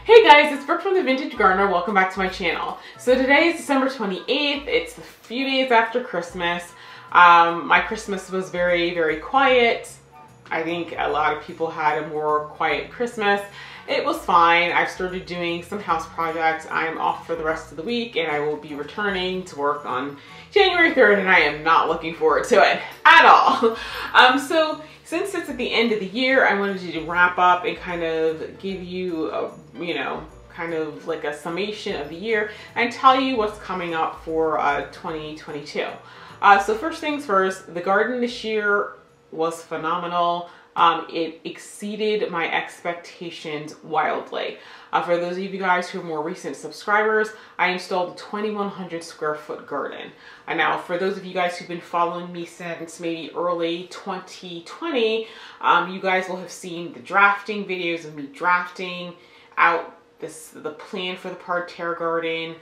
Hey guys, it's Brooke from The Vintage Gardener. Welcome back to my channel. So today is December 28th. It's a few days after Christmas. My Christmas was very, very quiet. I think a lot of people had a more quiet Christmas. It was fine. I've started doing some house projects. I'm off for the rest of the week and I will be returning to work on January 3rd and I am not looking forward to it at all. So since it's at the end of the year, I wanted to wrap up and kind of give you a, kind of like a summation of the year and tell you what's coming up for 2022. So first things first, the garden this year was phenomenal. It exceeded my expectations wildly. For those of you guys who are more recent subscribers, I installed a 2,100 square foot garden. And now for those of you guys who've been following me since maybe early 2020, you guys will have seen the drafting videos of me drafting out the plan for the parterre garden,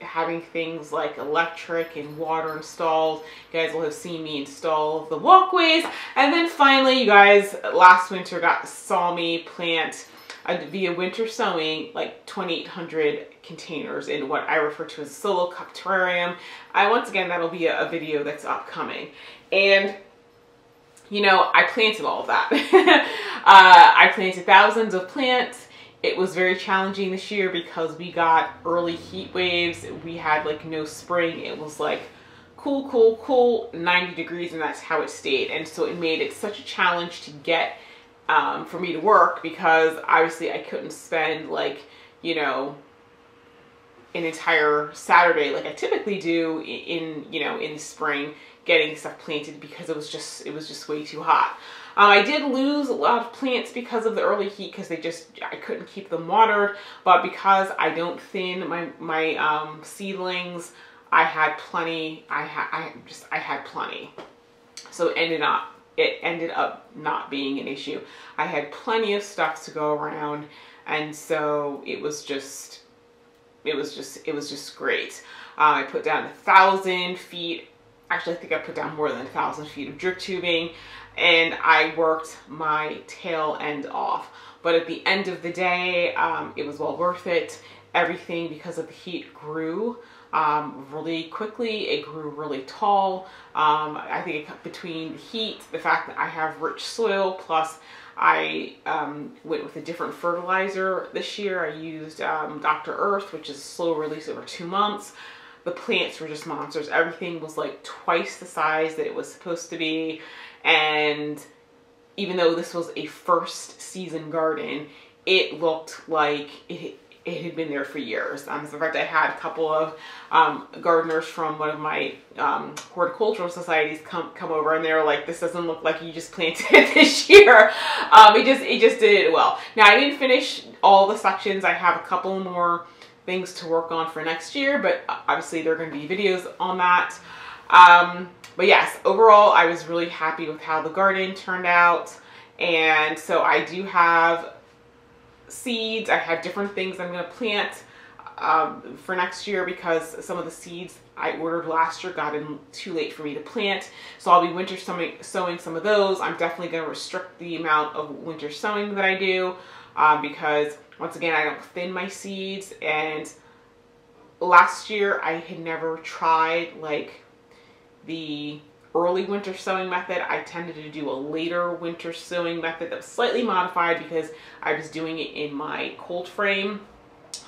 having things like electric and water installed. You guys will have seen me install the walkways. And then finally, you guys last winter saw me plant via winter sowing like 2,800 containers in what I refer to as a solo cup terrarium. Once again, that'll be a video that's upcoming. And I planted all of that. I planted thousands of plants. It was very challenging this year because we got early heat waves. We had like no spring. It was like cool, cool, cool, 90 degrees, and that's how it stayed. And so it made it such a challenge to get for me to work because obviously I couldn't spend like, an entire Saturday like I typically do in the spring getting stuff planted because it was just way too hot. I did lose a lot of plants because of the early heat because I couldn't keep them watered, but because I don't thin my seedlings, I had plenty. I had plenty. So it ended up not being an issue. I had plenty of stuff to go around, and so it was just great. I put down 1,000 feet. Actually, I think I put down more than 1,000 feet of drip tubing, and I worked my tail end off. But at the end of the day, it was well worth it. Everything, because of the heat, grew really quickly. It grew really tall. I think between the heat, the fact that I have rich soil, plus I went with a different fertilizer this year. I used Dr. Earth, which is slow release over 2 months. The plants were just monsters. Everything was like twice the size that it was supposed to be. And even though this was a first season garden, it looked like it had been there for years. So in fact, I had a couple of gardeners from one of my horticultural societies come over, and they were like, "This doesn't look like you just planted it this year." It just did it well. Now I didn't finish all the sections. I have a couple more things to work on for next year, but obviously there are going to be videos on that. But yes, overall, I was really happy with how the garden turned out. And so I do have seeds. I have different things I'm going to plant for next year because some of the seeds I ordered last year got in too late for me to plant. So I'll be winter sowing some of those. I'm definitely going to restrict the amount of winter sowing that I do because once again, I don't thin my seeds. And last year I had never tried like the early winter sowing method. I tended to do a later winter sowing method that was slightly modified because I was doing it in my cold frame.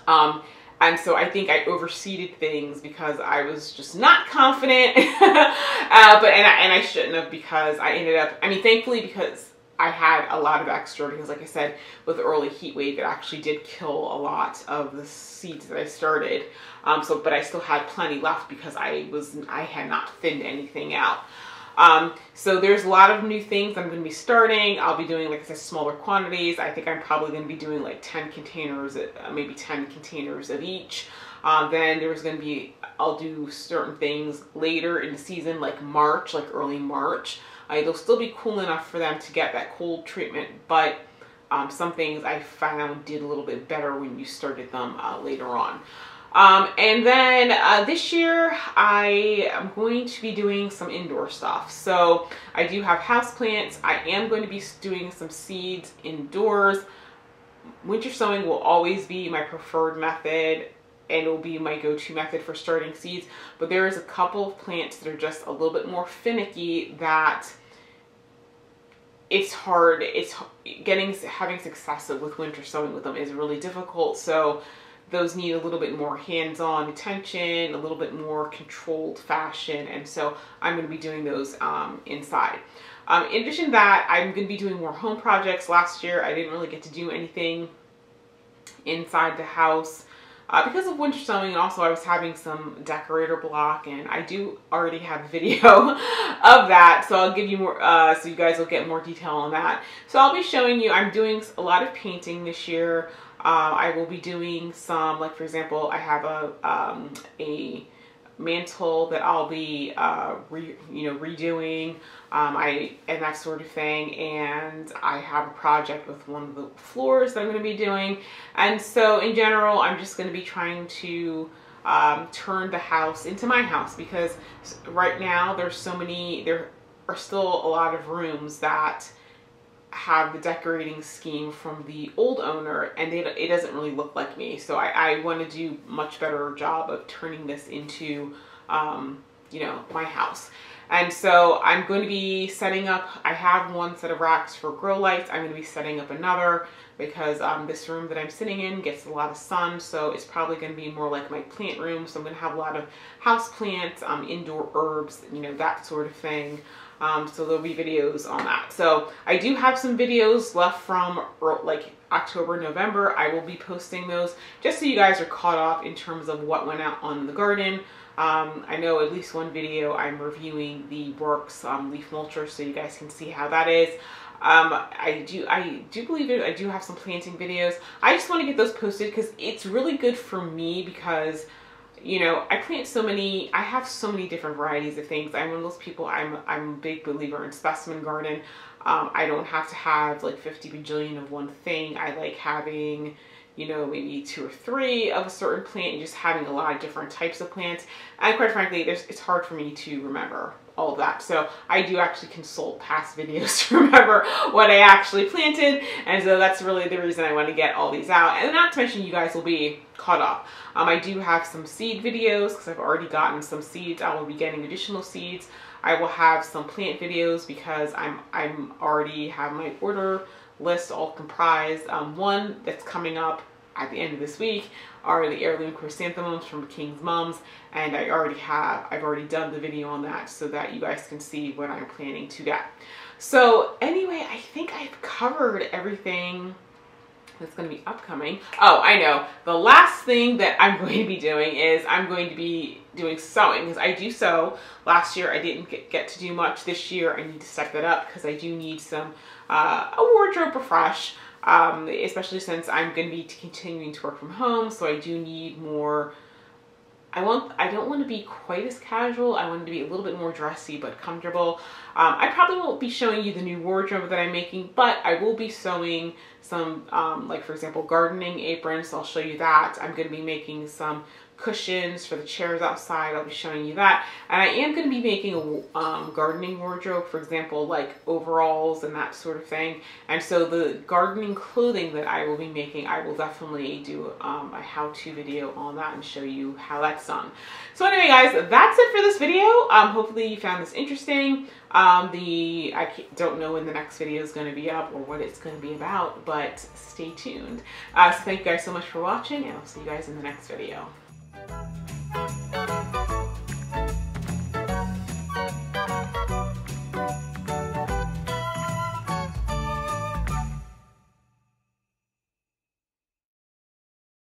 And so I think I overseeded things because I was just not confident. And I shouldn't have, because I ended up, thankfully, because I had a lot of extra because, like I said, with the early heat wave, it actually did kill a lot of the seeds that I started. But I still had plenty left because I had not thinned anything out. So there's a lot of new things I'm going to be starting. I'll be doing, like I said, smaller quantities. I think I'm probably going to be doing like 10 containers, maybe 10 containers of each. Then there's going to be, I'll do certain things later in the season, like March, like early March. It'll still be cool enough for them to get that cold treatment, but some things I found did a little bit better when you started them later on. And then this year I am going to be doing some indoor stuff. So I do have houseplants. I am going to be doing some seeds indoors. Winter sowing will always be my preferred method, and it will be my go-to method for starting seeds. But there is a couple of plants that are just a little bit more finicky that it's hard. Having success with winter sowing with them is really difficult. So those need a little bit more hands-on attention, a little bit more controlled fashion, and so I'm going to be doing those inside. In addition to that, I'm going to be doing more home projects. Last year I didn't really get to do anything inside the house because of winter sowing, and also I was having some decorator block, and I do already have a video of that, so I'll give you more, so you guys will get more detail on that. So I'll be showing you, I'm doing a lot of painting this year. I will be doing some, like for example, I have a mantle that I'll be redoing, and that sort of thing, and I have a project with one of the floors that I'm going to be doing. And so in general, I'm just going to be trying to turn the house into my house, because right now there are still a lot of rooms that have the decorating scheme from the old owner, and it doesn't really look like me. So I want to do much better job of turning this into my house. And so I'm going to be setting up, I have one set of racks for grow lights. I'm going to be setting up another because this room that I'm sitting in gets a lot of sun, so it's probably going to be more like my plant room. So I'm going to have a lot of house plants, indoor herbs, that sort of thing. So there'll be videos on that. So I do have some videos left from like October, November. I will be posting those just so you guys are caught up in terms of what went out on the garden. I know at least one video I'm reviewing the Works leaf mulcher, so you guys can see how that is. I do believe I do have some planting videos. I just want to get those posted because it's really good for me, because I plant I have so many different varieties of things. I'm one of those people, I'm a big believer in specimen garden. I don't have to have like 50 bajillion of one thing. I like having, maybe 2 or 3 of a certain plant, and just having a lot of different types of plants. And quite frankly, it's hard for me to remember all of that. So I do actually consult past videos to remember what I actually planted. And so that's really the reason I want to get all these out. And not to mention, you guys will be caught up. I do have some seed videos because I've already gotten some seeds. I will be getting additional seeds. I will have some plant videos because I'm already have my order list all comprised. One that's coming up at the end of this week are the heirloom chrysanthemums from King's Mums, and I've already done the video on that so that you guys can see what I'm planning to get. So anyway, I think I've covered everything that's going to be upcoming. Oh, I know. The last thing that I'm going to be doing is I'm going to be doing sewing, because I do sew. Last year I didn't get to do much. This year I need to step that up because I do need some a wardrobe refresh, especially since I'm going to be continuing to work from home. So I do need more. I don't want to be quite as casual. I want to be a little bit more dressy but comfortable. I probably won't be showing you the new wardrobe that I'm making, but I will be sewing some, like for example, gardening aprons. So I'll show you that. I'm going to be making some cushions for the chairs outside. I'll be showing you that. And I am going to be making a gardening wardrobe, for example, like overalls and that sort of thing. And so the gardening clothing that I will be making, I will definitely do a how-to video on that and show you how that's done. So anyway, guys, that's it for this video. Hopefully you found this interesting. I don't know when the next video is going to be up or what it's going to be about, but stay tuned. So thank you guys so much for watching, and I'll see you guys in the next video.